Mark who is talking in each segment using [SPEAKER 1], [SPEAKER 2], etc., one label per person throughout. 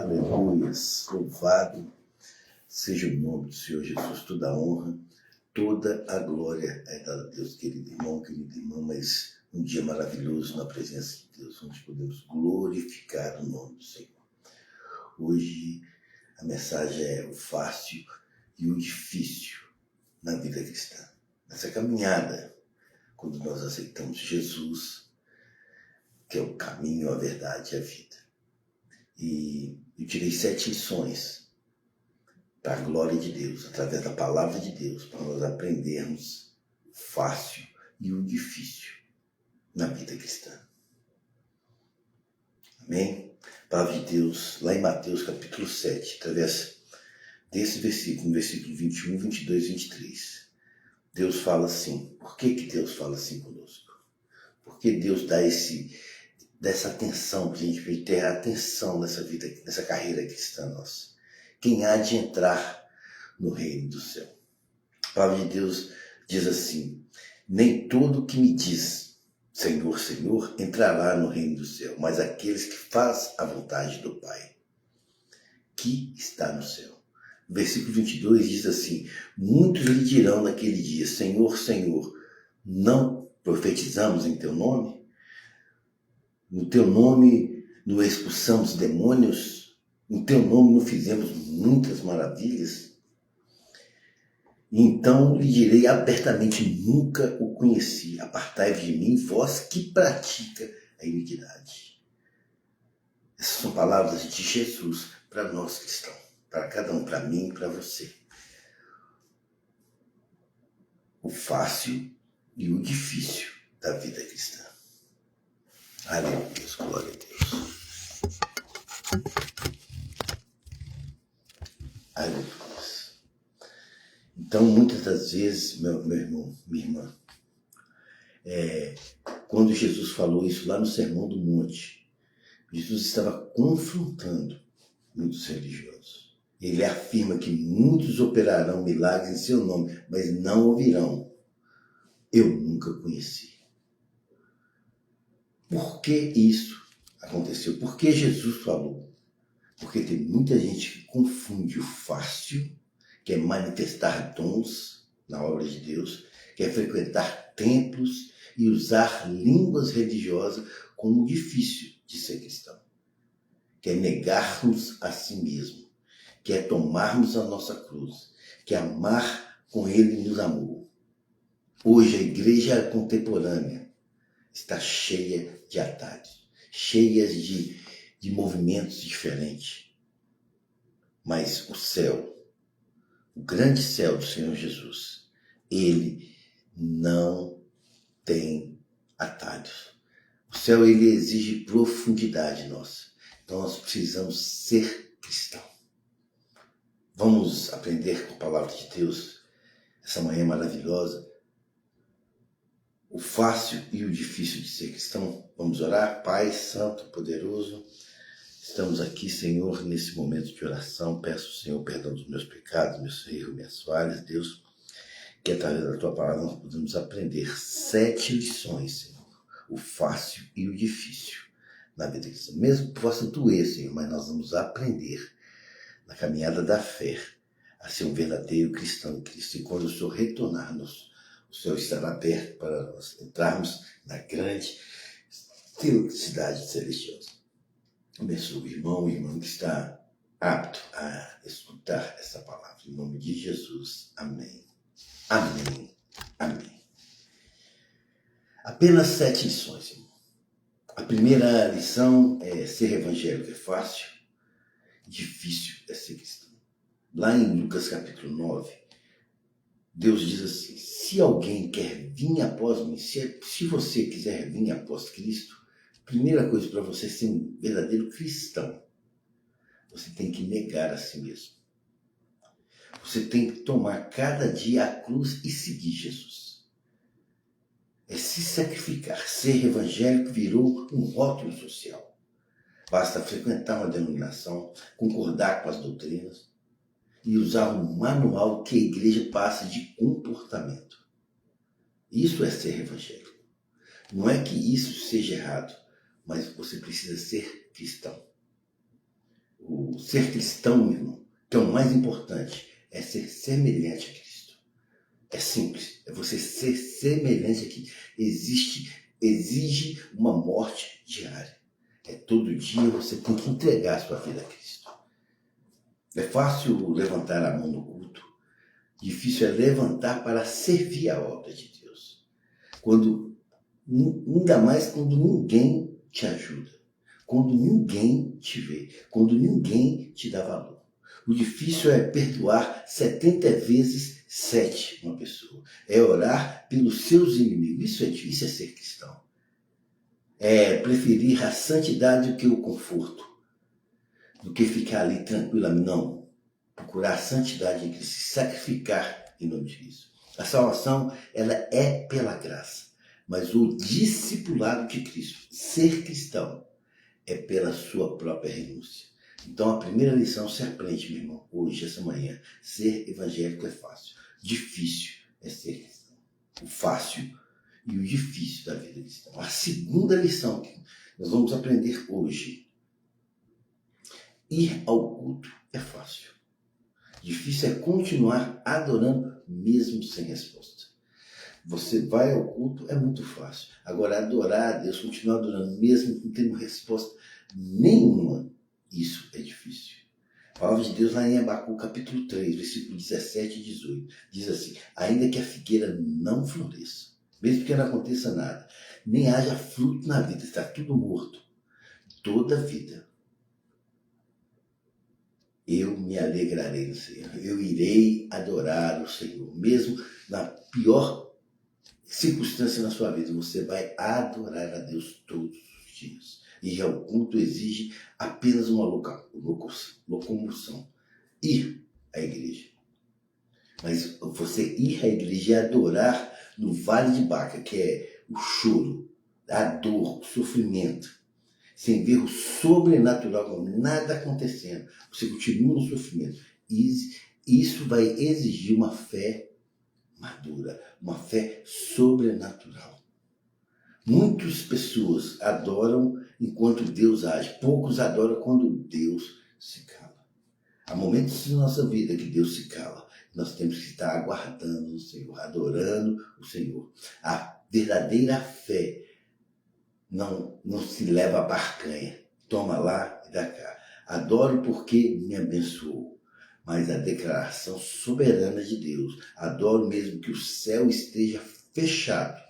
[SPEAKER 1] Aleluias, louvado seja o nome do Senhor Jesus, toda a honra, toda a glória é dada a Deus, querido irmão, querida irmã, mas um dia maravilhoso na presença de Deus, onde podemos glorificar o nome do Senhor. Hoje a mensagem é o fácil e o difícil na vida cristã. Nessa caminhada, quando nós aceitamos Jesus, que é o caminho, a verdade e a vida. E eu tirei 7 lições para a glória de Deus, através da palavra de Deus, para nós aprendermos o fácil e o difícil na vida cristã. Amém? A palavra de Deus, lá em Mateus capítulo 7, através desse versículo, no versículo 21, 22 e 23. Deus fala assim. Por que Deus fala assim conosco? Porque Deus dá dessa atenção, para a gente ter atenção nessa vida, nessa carreira cristã nossa. Quem há de entrar no reino do céu? A palavra de Deus diz assim: nem todo que me diz Senhor, Senhor, entrará no reino do céu, mas aqueles que fazem a vontade do Pai, que está no céu. O versículo 22 diz assim: muitos lhe dirão naquele dia, Senhor, Senhor, não profetizamos em teu nome? No teu nome não expulsamos demônios? No teu nome não fizemos muitas maravilhas? Então lhe direi abertamente, nunca o conheci. Apartai-vos de mim, vós que pratica a iniquidade. Essas são palavras de Jesus para nós cristãos, para cada um, para mim e para você. O fácil e o difícil da vida cristã. Aleluia, glória a Deus. Aleluia. Então, muitas das vezes, meu irmão, minha irmã, quando Jesus falou isso lá no Sermão do Monte, Jesus estava confrontando muitos religiosos. Ele afirma que muitos operarão milagres em seu nome, mas não ouvirão. Eu nunca conheci. Por que isso aconteceu? Por que Jesus falou? Porque tem muita gente que confunde o fácil, que é manifestar dons na obra de Deus, que é frequentar templos e usar línguas religiosas, como difícil de ser cristão. Que é negarmos a si mesmo, que é tomarmos a nossa cruz, que é amar como Ele nos amou. Hoje a igreja contemporânea está cheia de atalhos, cheia de movimentos diferentes. Mas o céu, o grande céu do Senhor Jesus, ele não tem atalhos. O céu, ele exige profundidade nossa. Então nós precisamos ser cristãos. Vamos aprender com a palavra de Deus, essa manhã maravilhosa, o fácil e o difícil de ser cristão. Vamos orar. Pai Santo, poderoso, estamos aqui, Senhor, nesse momento de oração. Peço, Senhor, perdão dos meus pecados, meus erros, minhas falhas, Deus, que através da Tua palavra nós podemos aprender 7 lições, Senhor, o fácil e o difícil na vida cristã. Mesmo que possa doer, Senhor, mas nós vamos aprender na caminhada da fé a ser um verdadeiro cristão em Cristo. E quando o Senhor retornar-nos, o Senhor estará perto para nós entrarmos na grande cidade celestial. Abençoe o irmão e irmã que está apto a escutar essa palavra. Em nome de Jesus. Amém. Amém. Amém. Apenas 7 lições, irmão. A primeira lição é ser evangélico é fácil, difícil é ser cristão. Lá em Lucas capítulo 9, Deus diz assim: se alguém quer vir após mim, se você quiser vir após Cristo, primeira coisa para você ser um verdadeiro cristão, você tem que negar a si mesmo. Você tem que tomar cada dia a cruz e seguir Jesus. É se sacrificar. Ser evangélico virou um rótulo social. Basta frequentar uma denominação, concordar com as doutrinas e usar um manual que a igreja passa de comportamento. Isso é ser evangélico. Não é que isso seja errado, mas você precisa ser cristão. O o ser cristão, meu irmão, que é o mais importante, é ser semelhante a Cristo. É simples, é você ser semelhante a Cristo. Exige uma morte diária. É todo dia você tem que entregar a sua vida a Cristo. É fácil levantar a mão no culto, difícil é levantar para servir a obra de Deus. Ainda mais quando ninguém te ajuda, quando ninguém te vê, quando ninguém te dá valor. O difícil é perdoar 70 vezes 7 uma pessoa. É orar pelos seus inimigos. Isso é difícil, é ser cristão. É preferir a santidade do que o conforto, do que ficar ali tranquilo. Não. Procurar a santidade em Cristo, se sacrificar em nome de Cristo. A salvação, ela é pela graça. Mas o discipulado de Cristo, ser cristão, é pela sua própria renúncia. Então a primeira lição se aprende, meu irmão, hoje, essa manhã. Ser evangélico é fácil. Difícil é ser cristão. O fácil e o difícil da vida cristã. A segunda lição que nós vamos aprender hoje. Ir ao culto é fácil. Difícil é continuar adorando mesmo sem resposta. Você vai ao culto, é muito fácil. Agora, adorar a Deus, continuar adorando mesmo não tendo resposta nenhuma, isso é difícil. A palavra de Deus lá em Abacu, capítulo 3, versículo 17 e 18, diz assim: ainda que a figueira não floresça, mesmo que não aconteça nada, nem haja fruto na vida, está tudo morto, todavia eu me alegrarei no Senhor. Eu irei adorar o Senhor. Mesmo na pior circunstância na sua vida, você vai adorar a Deus todos os dias. E o culto exige apenas uma locomoção. Ir à igreja. Mas você ir à igreja e adorar no Vale de Baca, que é o choro, a dor, o sofrimento, sem ver o sobrenatural, nada acontecendo, você continua no sofrimento. Isso vai exigir uma fé madura, uma fé sobrenatural. Muitas pessoas adoram enquanto Deus age, poucos adoram quando Deus se cala. Há momentos na nossa vida que Deus se cala. Nós temos que estar aguardando o Senhor, adorando o Senhor. A verdadeira fé não se leva a barcanha. Toma lá e dá cá. Adoro porque me abençoou. Mas a declaração soberana de Deus. Adoro mesmo que o céu esteja fechado.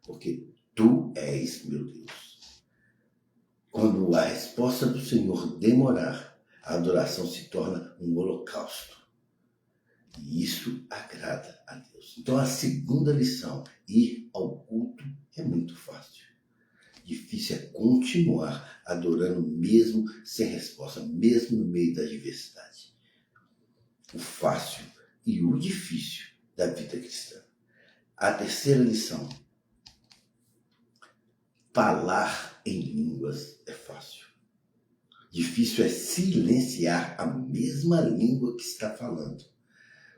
[SPEAKER 1] Porque tu és meu Deus. Quando a resposta do Senhor demorar, a adoração se torna um holocausto. E isso agrada a Deus. Então a segunda lição, ir ao culto é muito fácil. Difícil é continuar adorando mesmo sem resposta, mesmo no meio da adversidade. O fácil e o difícil da vida cristã. A terceira lição. Falar em línguas é fácil. Difícil é silenciar a mesma língua que está falando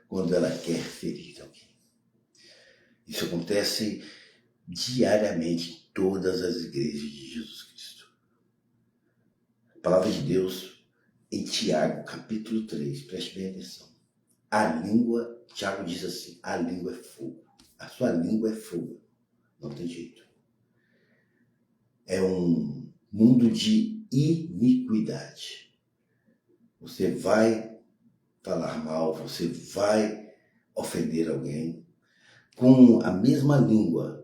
[SPEAKER 1] quando ela quer ferir alguém. Isso acontece diariamente em todas as igrejas de Jesus Cristo. A palavra de Deus em Tiago, capítulo 3, preste bem atenção. A língua, Tiago diz assim, a língua é fogo. A sua língua é fogo. Não tem jeito. É um mundo de iniquidade. Você vai falar mal, você vai ofender alguém. Com a mesma língua,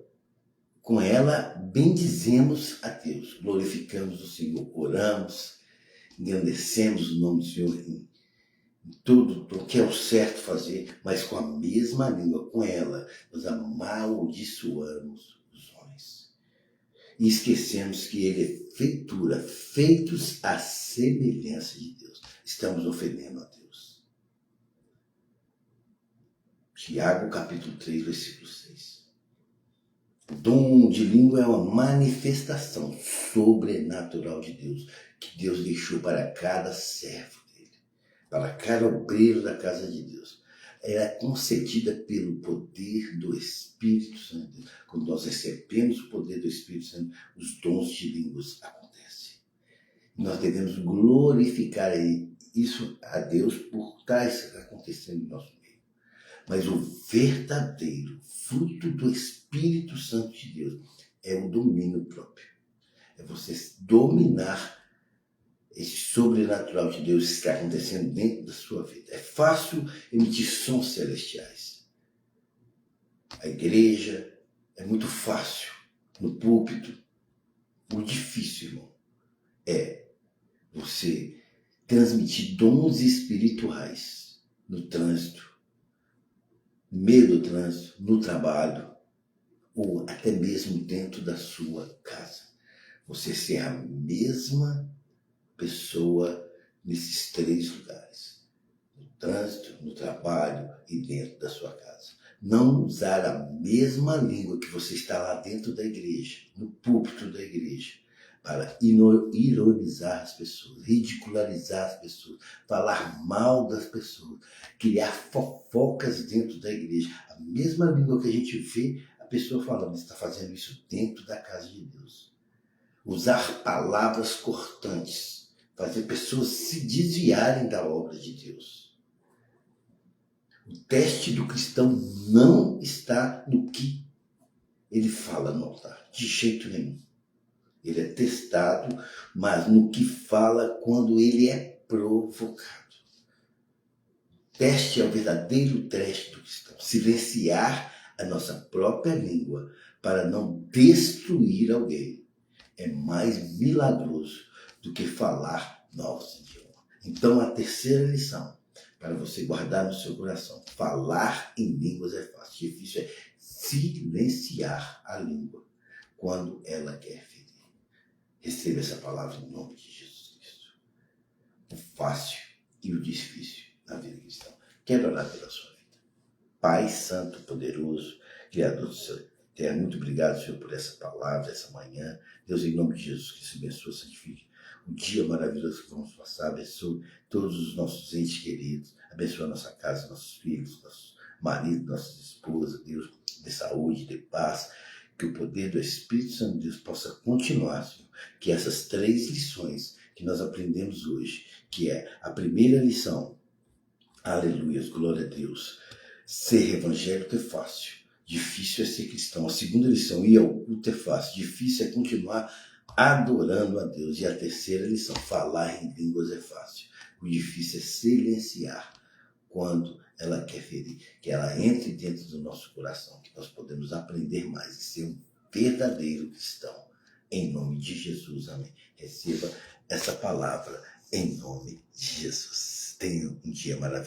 [SPEAKER 1] com ela bendizemos a Deus, glorificamos o Senhor, oramos, engrandecemos o nome do Senhor em tudo o que é o certo fazer, mas com a mesma língua, com ela, nós amaldiçoamos os homens. E esquecemos que ele é feitura, feitos à semelhança de Deus. Estamos ofendendo a Deus. Tiago, capítulo 3, versículo 6. O dom de língua é uma manifestação sobrenatural de Deus, que Deus deixou para cada servo dele, para cada obreiro da casa de Deus. Ela é concedida pelo poder do Espírito Santo. Quando nós recebemos o poder do Espírito Santo, os dons de línguas acontecem. Nós devemos glorificar isso a Deus por trás acontecendo no nosso meio. Mas o verdadeiro fruto do Espírito Santo de Deus é o domínio próprio. É você dominar esse sobrenatural de Deus que está acontecendo dentro da sua vida. É fácil emitir sons celestiais. A igreja é muito fácil. No púlpito, o difícil, irmão, é você transmitir dons espirituais no trânsito, no meio do trânsito, no trabalho, ou até mesmo dentro da sua casa. Você ser a mesma pessoa nesses 3 lugares. No trânsito, no trabalho e dentro da sua casa. Não usar a mesma língua que você está lá dentro da igreja, no púlpito da igreja, para ironizar as pessoas, ridicularizar as pessoas, falar mal das pessoas, criar fofocas dentro da igreja. A mesma língua que a gente vê a pessoa falando, você está fazendo isso dentro da casa de Deus. Usar palavras cortantes, fazer pessoas se desviarem da obra de Deus. O teste do cristão não está no que ele fala no altar, de jeito nenhum. Ele é testado, mas no que fala quando ele é provocado. O teste é o verdadeiro teste do cristão. Silenciar a nossa própria língua para não destruir alguém é mais milagroso do que falar novos idiomas. Então, a terceira lição para você guardar no seu coração: falar em línguas é fácil. Difícil é silenciar a língua quando ela quer ferir. Receba essa palavra em nome de Jesus Cristo. O fácil e o difícil na vida cristã. Quero orar pela sua vida. Pai Santo, Poderoso, Criador do céu e terra, muito obrigado, Senhor, por essa palavra, essa manhã. Deus, em nome de Jesus, que se abençoe, santifique um dia maravilhoso que vamos passar. Abençoe todos os nossos entes queridos. Abençoe a nossa casa, nossos filhos, nossos maridos, nossas esposas. Deus, dê saúde, dê paz. Que o poder do Espírito Santo de Deus possa continuar, Senhor. Que essas 3 lições que nós aprendemos hoje, que é a primeira lição, aleluia, glória a Deus, ser evangélico é fácil, difícil é ser cristão. A segunda lição, ir ao culto é fácil, difícil é continuar adorando a Deus. E a terceira lição, falar em línguas é fácil, o difícil é silenciar quando ela quer ferir, que ela entre dentro do nosso coração, que nós podemos aprender mais e ser um verdadeiro cristão. Em nome de Jesus, amém. Receba essa palavra em nome de Jesus. Tenha um dia maravilhoso.